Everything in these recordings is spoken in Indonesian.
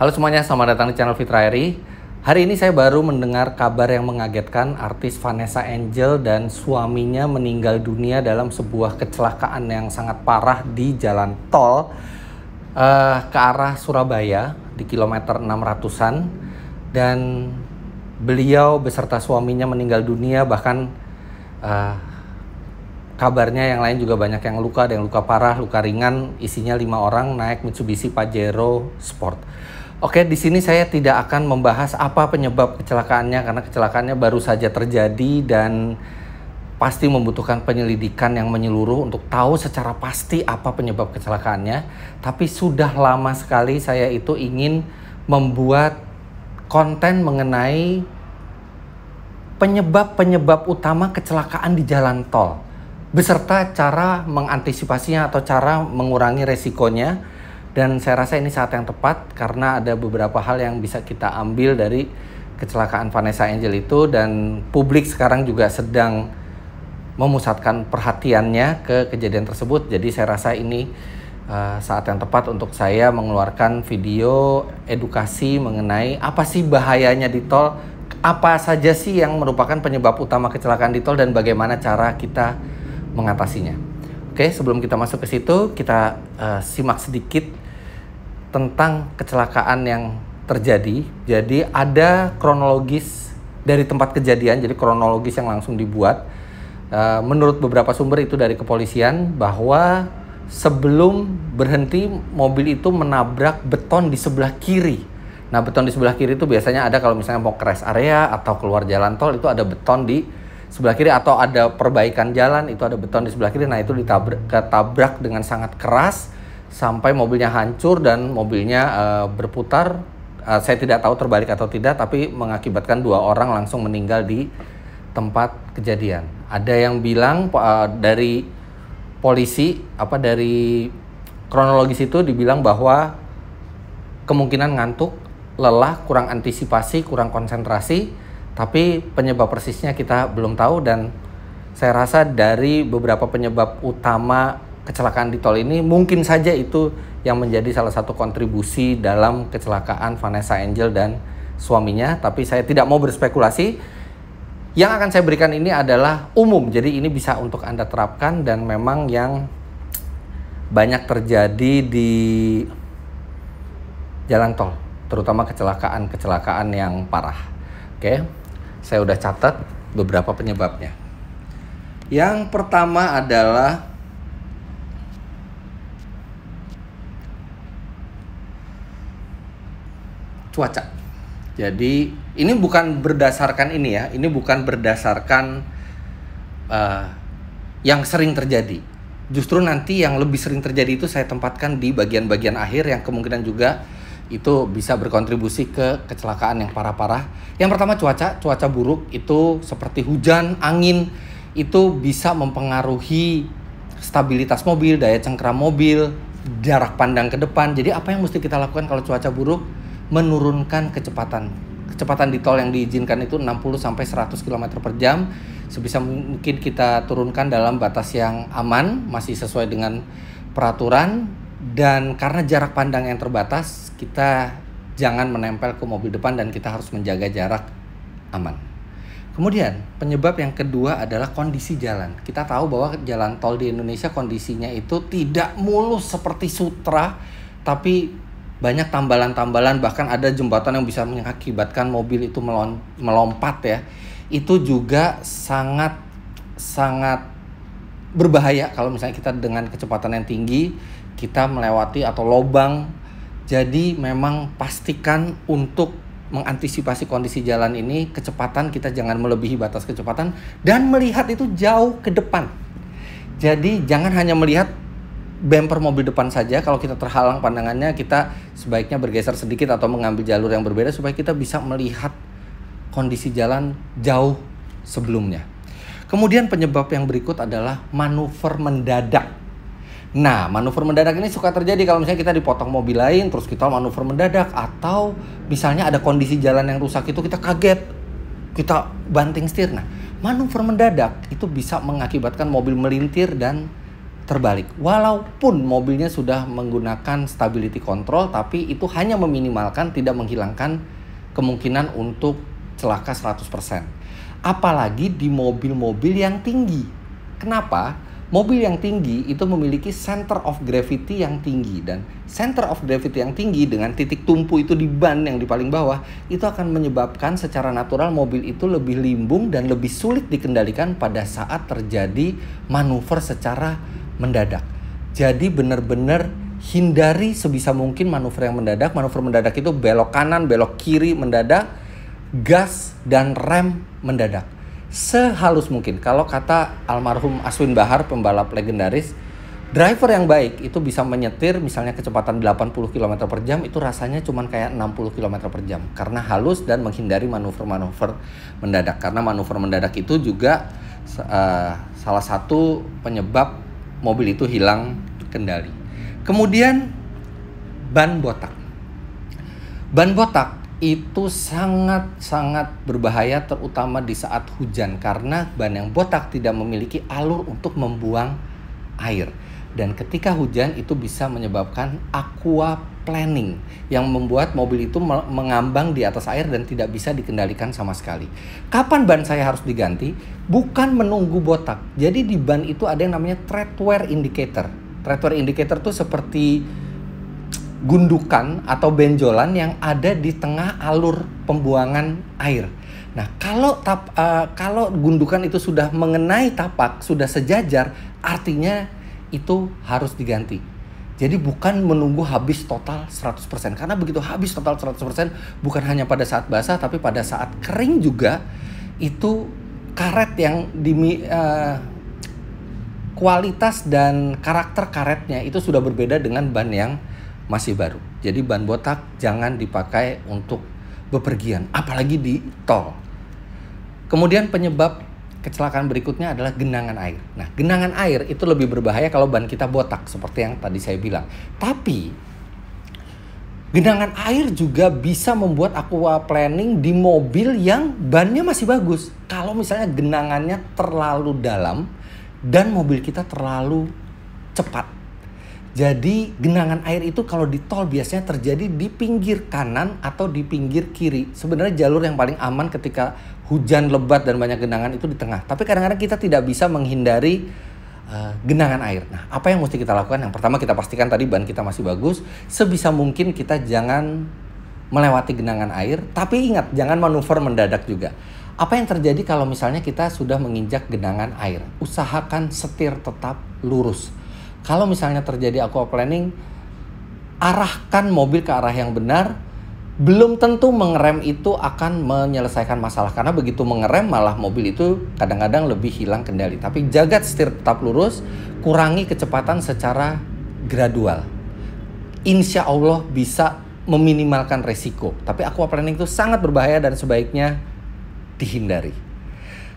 Halo semuanya, selamat datang di channel Fitra Eri. Hari ini saya baru mendengar kabar yang mengagetkan. Artis Vanessa Angel dan suaminya meninggal dunia dalam sebuah kecelakaan yang sangat parah di jalan tol ke arah Surabaya di kilometer 600-an. Dan beliau beserta suaminya meninggal dunia, bahkan kabarnya yang lain juga banyak yang luka, ada yang luka parah, luka ringan. Isinya 5 orang naik Mitsubishi Pajero Sport. Oke, di sini saya tidak akan membahas apa penyebab kecelakaannya karena kecelakaannya baru saja terjadi dan pasti membutuhkan penyelidikan yang menyeluruh untuk tahu secara pasti apa penyebab kecelakaannya. Tapi sudah lama sekali saya itu ingin membuat konten mengenai penyebab-penyebab utama kecelakaan di jalan tol, beserta cara mengantisipasinya atau cara mengurangi resikonya. Dan saya rasa ini saat yang tepat karena ada beberapa hal yang bisa kita ambil dari kecelakaan Vanessa Angel itu, dan publik sekarang juga sedang memusatkan perhatiannya ke kejadian tersebut. Jadi saya rasa ini saat yang tepat untuk saya mengeluarkan video edukasi mengenai apa sih bahayanya di tol, apa saja sih yang merupakan penyebab utama kecelakaan di tol, dan bagaimana cara kita mengatasinya. Oke, sebelum kita masuk ke situ, kita simak sedikit tentang kecelakaan yang terjadi. Jadi ada kronologis dari tempat kejadian, jadi kronologis yang langsung dibuat. Menurut beberapa sumber itu dari kepolisian, bahwa sebelum berhenti mobil itu menabrak beton di sebelah kiri. Nah, beton di sebelah kiri itu biasanya ada kalau misalnya mau ke rest area atau keluar jalan tol, itu ada beton di sebelah kiri, atau ada perbaikan jalan itu ada beton di sebelah kiri. Nah, itu ketabrak dengan sangat keras sampai mobilnya hancur dan mobilnya berputar. Saya tidak tahu terbalik atau tidak, tapi mengakibatkan 2 orang langsung meninggal di tempat kejadian. Ada yang bilang dari polisi, dari kronologis itu dibilang bahwa kemungkinan ngantuk, lelah, kurang antisipasi, kurang konsentrasi, tapi penyebab persisnya kita belum tahu. Dan saya rasa dari beberapa penyebab utama kecelakaan di tol ini, mungkin saja itu yang menjadi salah satu kontribusi dalam kecelakaan Vanessa Angel dan suaminya. Tapi saya tidak mau berspekulasi. Yang akan saya berikan ini adalah umum, jadi ini bisa untuk Anda terapkan, dan memang yang banyak terjadi di jalan tol, terutama kecelakaan yang parah. Oke, saya udah catat beberapa penyebabnya. Yang pertama adalah cuaca. Jadi ini bukan berdasarkan yang sering terjadi. Justru nanti yang lebih sering terjadi itu saya tempatkan di bagian-bagian akhir yang kemungkinan juga itu bisa berkontribusi ke kecelakaan yang parah-parah. Yang pertama cuaca buruk itu seperti hujan, angin, itu bisa mempengaruhi stabilitas mobil, daya cengkram mobil, jarak pandang ke depan. Jadi apa yang mesti kita lakukan kalau cuaca buruk? Menurunkan kecepatan. Kecepatan di tol yang diizinkan itu 60-100 km per jam. Sebisa mungkin kita turunkan dalam batas yang aman, masih sesuai dengan peraturan. Dan karena jarak pandang yang terbatas, kita jangan menempel ke mobil depan dan kita harus menjaga jarak aman. Kemudian penyebab yang kedua adalah kondisi jalan. Kita tahu bahwa jalan tol di Indonesia kondisinya itu tidak mulus seperti sutra, tapi banyak tambalan-tambalan, bahkan ada jembatan yang bisa mengakibatkan mobil itu melompat ya. Itu juga sangat berbahaya kalau misalnya kita dengan kecepatan yang tinggi, kita melewati atau lobang. Jadi memang pastikan untuk mengantisipasi kondisi jalan ini, kecepatan kita jangan melebihi batas kecepatan dan melihat itu jauh ke depan. Jadi jangan hanya melihat bumper mobil depan saja. Kalau kita terhalang pandangannya, kita sebaiknya bergeser sedikit atau mengambil jalur yang berbeda supaya kita bisa melihat kondisi jalan jauh sebelumnya. Kemudian penyebab yang berikut adalah manuver mendadak. Nah, manuver mendadak ini suka terjadi kalau misalnya kita dipotong mobil lain terus kita manuver mendadak, atau misalnya ada kondisi jalan yang rusak itu kita kaget, kita banting setir. Nah, manuver mendadak itu bisa mengakibatkan mobil melintir dan terbalik. Walaupun mobilnya sudah menggunakan stability control, tapi itu hanya meminimalkan, tidak menghilangkan kemungkinan untuk celaka 100%. Apalagi di mobil-mobil yang tinggi. Kenapa? Mobil yang tinggi itu memiliki center of gravity yang tinggi, dan center of gravity yang tinggi dengan titik tumpu itu di ban yang di paling bawah itu akan menyebabkan secara natural mobil itu lebih limbung dan lebih sulit dikendalikan pada saat terjadi manuver secara mendadak. Jadi benar-benar hindari sebisa mungkin manuver yang mendadak. Manuver mendadak itu belok kanan, belok kiri mendadak, gas dan rem mendadak. Sehalus mungkin. Kalau kata almarhum Aswin Bahar, pembalap legendaris, driver yang baik itu bisa menyetir misalnya kecepatan 80 km per jam, itu rasanya cuma kayak 60 km per jam. Karena halus dan menghindari manuver-manuver mendadak. Karena manuver mendadak itu juga salah satu penyebab mobil itu hilang kendali. Kemudian ban botak. Ban botak itu sangat-sangat berbahaya, terutama di saat hujan, karena ban yang botak tidak memiliki alur untuk membuang air. Dan ketika hujan itu bisa menyebabkan aquaplaning yang membuat mobil itu mengambang di atas air dan tidak bisa dikendalikan sama sekali. Kapan ban saya harus diganti? Bukan menunggu botak. Jadi di ban itu ada yang namanya tread wear indicator. Tread wear indicator itu seperti gundukan atau benjolan yang ada di tengah alur pembuangan air. Nah, kalau gundukan itu sudah mengenai tapak, sudah sejajar, artinya itu harus diganti. Jadi bukan menunggu habis total 100%. Karena begitu habis total 100%, bukan hanya pada saat basah, tapi pada saat kering juga, itu karet yang kualitas dan karakter karetnya itu sudah berbeda dengan ban yang masih baru. Jadi ban botak jangan dipakai untuk bepergian, apalagi di tol. Kemudian penyebab kecelakaan berikutnya adalah genangan air. Nah, genangan air itu lebih berbahaya kalau ban kita botak, seperti yang tadi saya bilang. Tapi genangan air juga bisa membuat aquaplaning di mobil yang bannya masih bagus. Kalau misalnya genangannya terlalu dalam dan mobil kita terlalu cepat. Jadi genangan air itu kalau di tol biasanya terjadi di pinggir kanan atau di pinggir kiri. Sebenarnya jalur yang paling aman ketika hujan lebat dan banyak genangan itu di tengah. Tapi kadang-kadang kita tidak bisa menghindari genangan air. Nah, apa yang mesti kita lakukan? Yang pertama, kita pastikan tadi ban kita masih bagus. Sebisa mungkin kita jangan melewati genangan air. Tapi ingat, jangan manuver mendadak juga. Apa yang terjadi kalau misalnya kita sudah menginjak genangan air? Usahakan setir tetap lurus. Kalau misalnya terjadi aquaplaning, arahkan mobil ke arah yang benar. Belum tentu mengerem itu akan menyelesaikan masalah, karena begitu mengerem malah mobil itu kadang-kadang lebih hilang kendali. Tapi jaga setir tetap lurus, kurangi kecepatan secara gradual. Insya Allah bisa meminimalkan resiko. Tapi aquaplaning itu sangat berbahaya dan sebaiknya dihindari.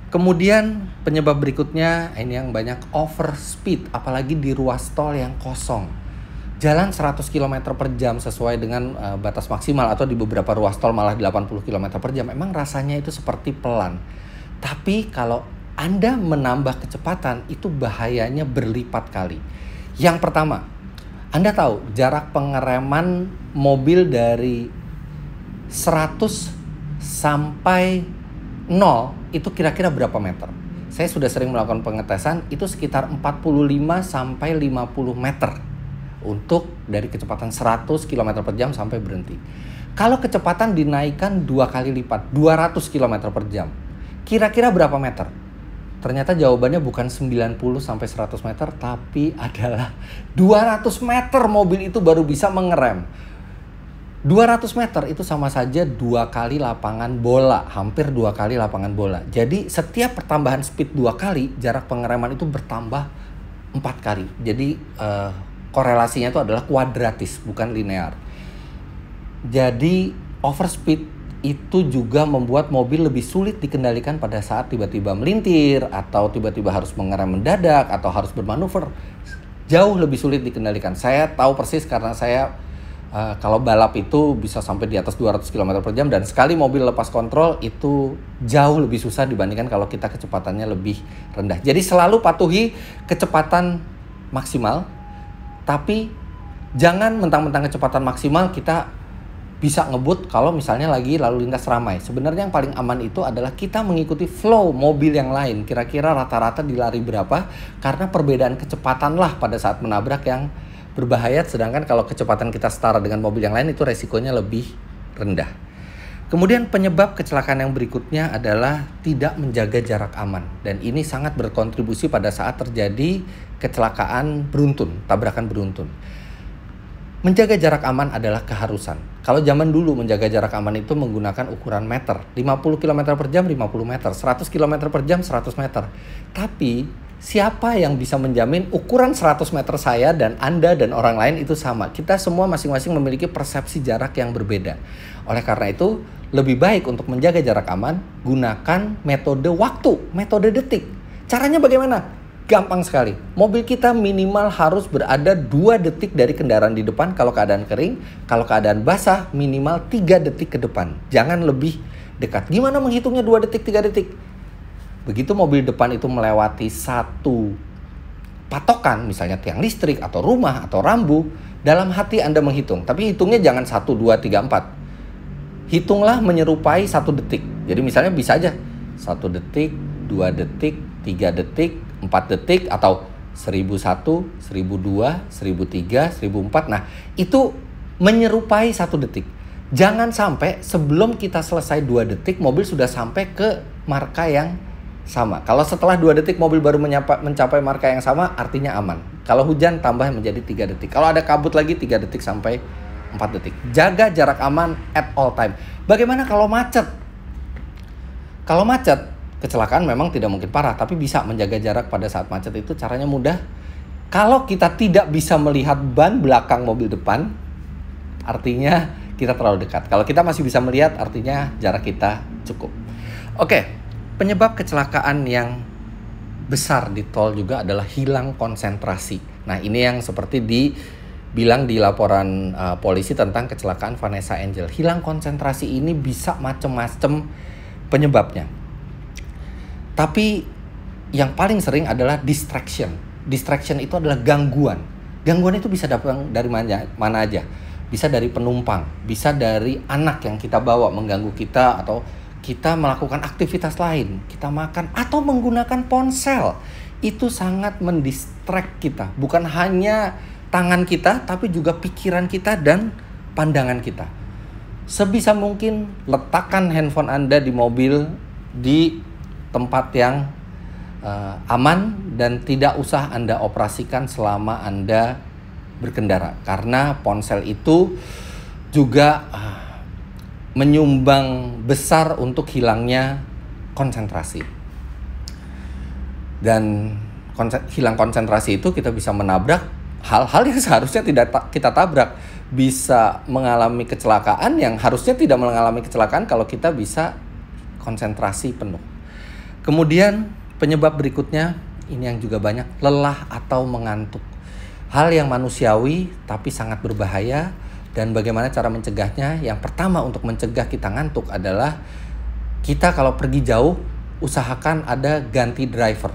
Kemudian penyebab berikutnya ini yang banyak, overspeed, apalagi di ruas tol yang kosong. Jalan 100 km per jam sesuai dengan batas maksimal, atau di beberapa ruas tol malah 80 km per jam. Memang rasanya itu seperti pelan. Tapi kalau Anda menambah kecepatan, itu bahayanya berlipat kali. Yang pertama, Anda tahu jarak pengereman mobil dari 100 sampai 0 itu kira-kira berapa meter? Saya sudah sering melakukan pengetesan, itu sekitar 45 sampai 50 meter untuk dari kecepatan 100 km per jam sampai berhenti. Kalau kecepatan dinaikkan 2 kali lipat, 200 km per jam, kira-kira berapa meter? Ternyata jawabannya bukan 90 sampai 100 meter, tapi adalah 200 meter mobil itu baru bisa mengerem. 200 meter itu sama saja 2 kali lapangan bola, hampir 2 kali lapangan bola. Jadi setiap pertambahan speed 2 kali, jarak pengereman itu bertambah 4 kali. Jadi korelasinya itu adalah kuadratis, bukan linear. Jadi overspeed itu juga membuat mobil lebih sulit dikendalikan pada saat tiba-tiba melintir, atau tiba-tiba harus mengerem mendadak, atau harus bermanuver. Jauh lebih sulit dikendalikan. Saya tahu persis karena saya kalau balap itu bisa sampai di atas 200 km per jam, dan sekali mobil lepas kontrol itu jauh lebih susah dibandingkan kalau kita kecepatannya lebih rendah. Jadi selalu patuhi kecepatan maksimal, tapi jangan mentang-mentang kecepatan maksimal kita bisa ngebut kalau misalnya lagi lalu lintas ramai. Sebenarnya yang paling aman itu adalah kita mengikuti flow mobil yang lain. Kira-kira rata-rata di lari berapa, karena perbedaan kecepatan lah pada saat menabrak yang berbahaya. Sedangkan kalau kecepatan kita setara dengan mobil yang lain itu resikonya lebih rendah. Kemudian penyebab kecelakaan yang berikutnya adalah tidak menjaga jarak aman. Dan ini sangat berkontribusi pada saat terjadi kecelakaan beruntun, tabrakan beruntun. Menjaga jarak aman adalah keharusan. Kalau zaman dulu menjaga jarak aman itu menggunakan ukuran meter. 50 km per jam 50 meter, 100 km per jam 100 meter. Tapi siapa yang bisa menjamin ukuran 100 meter saya dan Anda dan orang lain itu sama? Kita semua masing-masing memiliki persepsi jarak yang berbeda. Oleh karena itu, lebih baik untuk menjaga jarak aman, gunakan metode waktu, metode detik. Caranya bagaimana? Gampang sekali. Mobil kita minimal harus berada 2 detik dari kendaraan di depan kalau keadaan kering. Kalau keadaan basah minimal 3 detik ke depan. Jangan lebih dekat. Gimana menghitungnya 2 detik, 3 detik? Begitu mobil depan itu melewati satu patokan, misalnya tiang listrik atau rumah atau rambu, dalam hati Anda menghitung. Tapi hitungnya jangan 1, 2, 3, 4. Hitunglah menyerupai 1 detik. Jadi misalnya bisa aja 1 detik, 2 detik, 3 detik, 4 detik, atau 1001, 1002, 1003, 1004. Nah, itu menyerupai 1 detik. Jangan sampai sebelum kita selesai 2 detik, mobil sudah sampai ke marka yang sama. Kalau setelah 2 detik mobil baru mencapai marka yang sama, artinya aman. Kalau hujan, tambah menjadi 3 detik. Kalau ada kabut lagi, 3 detik sampai 4 detik. Jaga jarak aman at all time. Bagaimana kalau macet? Kalau macet, kecelakaan memang tidak mungkin parah, tapi bisa menjaga jarak pada saat macet itu caranya mudah. Kalau kita tidak bisa melihat ban belakang mobil depan, artinya kita terlalu dekat. Kalau kita masih bisa melihat, artinya jarak kita cukup. Oke, penyebab kecelakaan yang besar di tol juga adalah hilang konsentrasi. Nah, ini yang seperti dibilang di laporan polisi tentang kecelakaan Vanessa Angel. Hilang konsentrasi ini bisa macam-macam penyebabnya. Tapi yang paling sering adalah distraction. Distraction itu adalah gangguan. Gangguan itu bisa datang dari mana aja. Bisa dari penumpang, bisa dari anak yang kita bawa mengganggu kita, atau kita melakukan aktivitas lain, kita makan, atau menggunakan ponsel. Itu sangat mendistract kita. Bukan hanya tangan kita, tapi juga pikiran kita dan pandangan kita. Sebisa mungkin letakkan handphone Anda di mobil, di tempat yang aman, dan tidak usah Anda operasikan selama Anda berkendara. Karena ponsel itu juga menyumbang besar untuk hilangnya konsentrasi. Dan hilang konsentrasi itu kita bisa menabrak hal-hal yang seharusnya tidak kita tabrak. Bisa mengalami kecelakaan yang harusnya tidak mengalami kecelakaan kalau kita bisa konsentrasi penuh. Kemudian penyebab berikutnya, ini yang juga banyak, lelah atau mengantuk. Hal yang manusiawi tapi sangat berbahaya. Dan bagaimana cara mencegahnya? Yang pertama untuk mencegah kita ngantuk adalah kita kalau pergi jauh, usahakan ada ganti driver.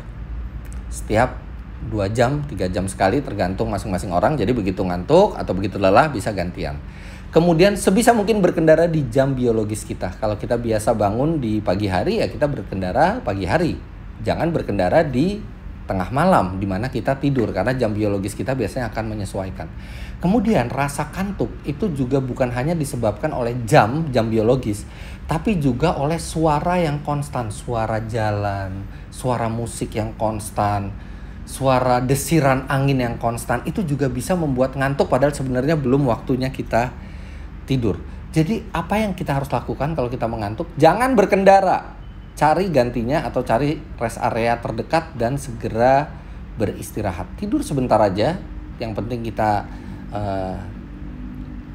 Setiap 2 jam, 3 jam sekali, tergantung masing-masing orang. Jadi begitu ngantuk atau begitu lelah bisa gantian. Kemudian sebisa mungkin berkendara di jam biologis kita. Kalau kita biasa bangun di pagi hari, ya kita berkendara pagi hari. Jangan berkendara di tengah malam di mana kita tidur, karena jam biologis kita biasanya akan menyesuaikan. Kemudian rasa kantuk itu juga bukan hanya disebabkan oleh jam biologis, tapi juga oleh suara yang konstan, suara jalan, suara musik yang konstan, suara desiran angin yang konstan. Itu juga bisa membuat ngantuk padahal sebenarnya belum waktunya kita tidur. Jadi apa yang kita harus lakukan kalau kita mengantuk? Jangan berkendara. Cari gantinya atau cari rest area terdekat dan segera beristirahat. Tidur sebentar aja. Yang penting kita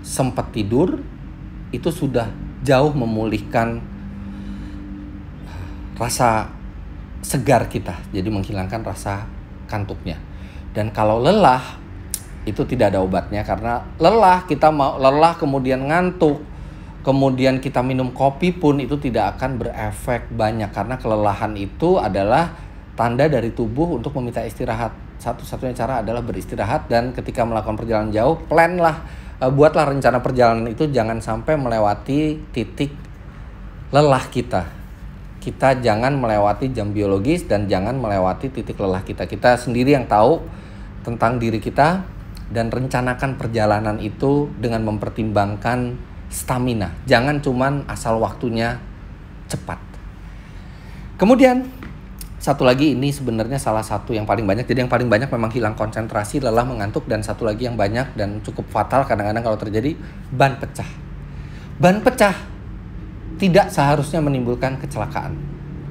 sempat tidur, itu sudah jauh memulihkan rasa segar kita. Jadi menghilangkan rasa kantuknya. Dan kalau lelah, itu tidak ada obatnya, karena lelah kemudian ngantuk, kemudian kita minum kopi pun itu tidak akan berefek banyak, karena kelelahan itu adalah tanda dari tubuh untuk meminta istirahat. satu-satunya cara adalah beristirahat, dan ketika melakukan perjalanan jauh, buatlah rencana perjalanan itu jangan sampai melewati titik lelah kita. Kita jangan melewati jam biologis dan jangan melewati titik lelah kita. Kita sendiri yang tahu tentang diri kita, dan rencanakan perjalanan itu dengan mempertimbangkan stamina. Jangan cuman asal waktunya cepat. Kemudian satu lagi, ini sebenarnya salah satu yang paling banyak. Jadi yang paling banyak memang hilang konsentrasi, lelah, mengantuk, dan satu lagi yang banyak dan cukup fatal kadang-kadang kalau terjadi, ban pecah. Ban pecah tidak seharusnya menimbulkan kecelakaan.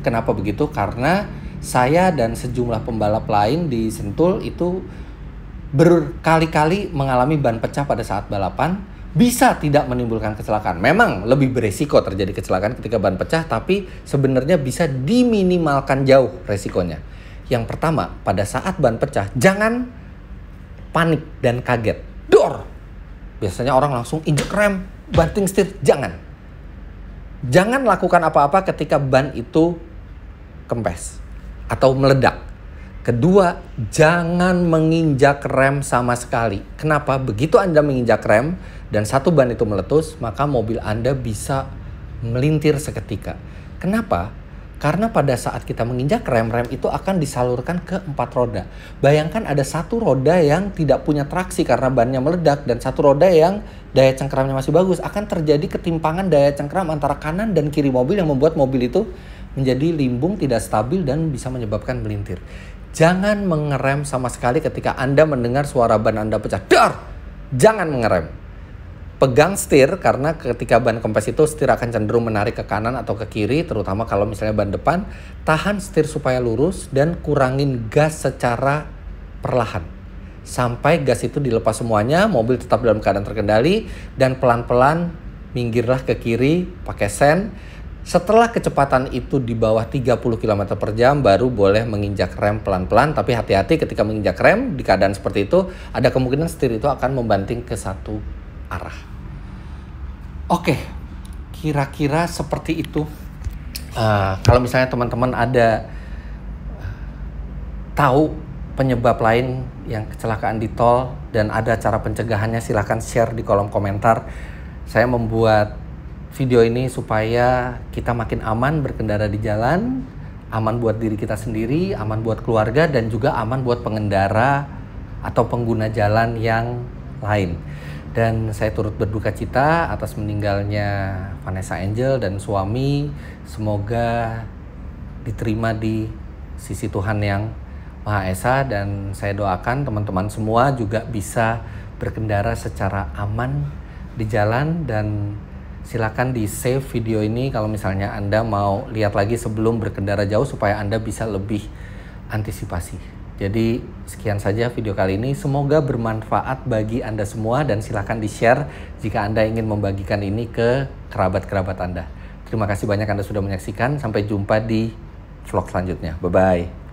Kenapa begitu? Karena saya dan sejumlah pembalap lain di Sentul itu berkali-kali mengalami ban pecah pada saat balapan. Bisa tidak menimbulkan kecelakaan. Memang lebih beresiko terjadi kecelakaan ketika ban pecah, tapi sebenarnya bisa diminimalkan jauh resikonya. Yang pertama, pada saat ban pecah, jangan panik dan kaget. Dor! Biasanya orang langsung injek rem, banting setir. Jangan. Jangan lakukan apa-apa ketika ban itu kempes atau meledak. Kedua, jangan menginjak rem sama sekali. Kenapa? Begitu Anda menginjak rem dan satu ban itu meletus, maka mobil Anda bisa melintir seketika. Kenapa? Karena pada saat kita menginjak rem, rem itu akan disalurkan ke 4 roda. Bayangkan ada satu roda yang tidak punya traksi karena bannya meledak, dan satu roda yang daya cengkeramnya masih bagus. Akan terjadi ketimpangan daya cengkeram antara kanan dan kiri mobil yang membuat mobil itu menjadi limbung, tidak stabil, dan bisa menyebabkan melintir. Jangan mengerem sama sekali ketika Anda mendengar suara ban Anda pecah. Dar! Jangan mengerem. Pegang setir, karena ketika ban kempes itu setir akan cenderung menarik ke kanan atau ke kiri, terutama kalau misalnya ban depan. Tahan setir supaya lurus dan kurangin gas secara perlahan. Sampai gas itu dilepas semuanya, mobil tetap dalam keadaan terkendali, dan pelan-pelan minggirlah ke kiri pakai sen. Setelah kecepatan itu di bawah 30 km per jam, baru boleh menginjak rem pelan-pelan. Tapi hati-hati ketika menginjak rem di keadaan seperti itu, ada kemungkinan setir itu akan membanting ke satu arah. Oke, kira-kira seperti itu. Kalau misalnya teman-teman ada tahu penyebab lain yang kecelakaan di tol dan ada cara pencegahannya, silahkan share di kolom komentar. Saya membuat video ini supaya kita makin aman berkendara di jalan, aman buat diri kita sendiri, aman buat keluarga, dan juga aman buat pengendara atau pengguna jalan yang lain. Dan saya turut berduka cita atas meninggalnya Vanessa Angel dan suami. Semoga diterima di sisi Tuhan yang Maha Esa, dan saya doakan teman-teman semua juga bisa berkendara secara aman di jalan. Dan silakan di save video ini kalau misalnya Anda mau lihat lagi sebelum berkendara jauh supaya Anda bisa lebih antisipasi. Jadi sekian saja video kali ini. Semoga bermanfaat bagi Anda semua, dan silakan di-share jika Anda ingin membagikan ini ke kerabat-kerabat Anda. Terima kasih banyak Anda sudah menyaksikan. Sampai jumpa di vlog selanjutnya. Bye-bye.